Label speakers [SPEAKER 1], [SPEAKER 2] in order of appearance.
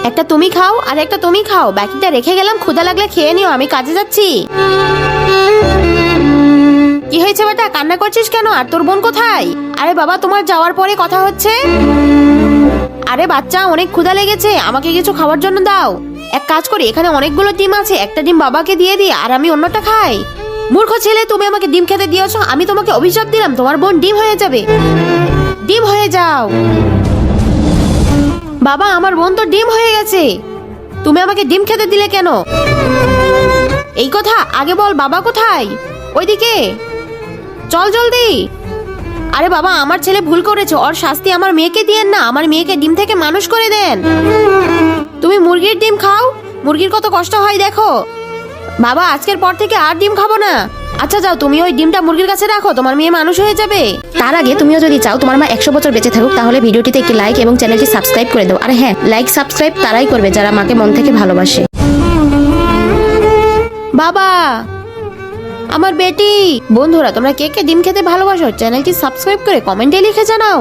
[SPEAKER 1] একটা তুমি খাও আর একটা তুমি খাও, বাকিটা রেখে গেলাম, ক্ষুধা লাগলে খেয়ে নিও, আমি কাজে যাচ্ছি। কি হয়েছে বেটা, কান্না করছিস কেন? আর তোর বোন কোথায়? আরে বাবা, তোমার যাওয়ার পরে কথা হচ্ছে। আরে বাচ্চা, অনেক ক্ষুধা লেগেছে, আমাকে কিছু খাওয়ার জন্য দাও। এক কাজ করি, এখানে অনেকগুলো ডিম আছে, একটা ডিম বাবাকে দিয়ে দিই আর আমি অন্যটা খাই। মূর্খ ছেলে, তুমি আমাকে ডিম খেতে দিয়েছো, আমি তোমাকে অভিশাপ দিলাম, তোমার বোন ডিম হয়ে যাবে। ডিম হয়ে যাও। বাবা, আমার বোন তো ডিম হয়ে গেছে, তুমি আমাকে ডিম খেতে দিলে কেন? এই কথা আগে বল, বাবা কোথায়? ওইদিকে চল জলদি। আরে বাবা, আমার ছেলে ভুল করেছে, ওর শাস্তি আমার মেয়েকে দিয়েন না, আমার মেয়েকে ডিম থেকে মানুষ করে দেন। তুমি মুরগির ডিম খাও, মুরগির কত কষ্ট হয় দেখো। বাবা, আজকের পর থেকে আর ডিম খাবো না। আচ্ছা যাও, তুমি ওই ডিমটা মুরগির কাছে রাখো, তোমার মেয়ে মানুষ হয়ে যাবে।
[SPEAKER 2] তার আগে তুমিও যদি চাও তোমার মা 100 বছর বেঁচে থাকুক, তাহলে ভিডিওটিতে একটি লাইক এবং চ্যানেলটি সাবস্ক্রাইব করে দাও। আর হ্যাঁ, লাইক সাবস্ক্রাইব তারাই করবে যারা মাকে মন থেকে ভালোবাসে।
[SPEAKER 1] বাবা, আমার বেটি। বন্ধুরা, তোমরা কে কে ডিম খেতে ভালোবাসো চ্যানেলটি সাবস্ক্রাইব করে কমেন্টে লিখে জানাও।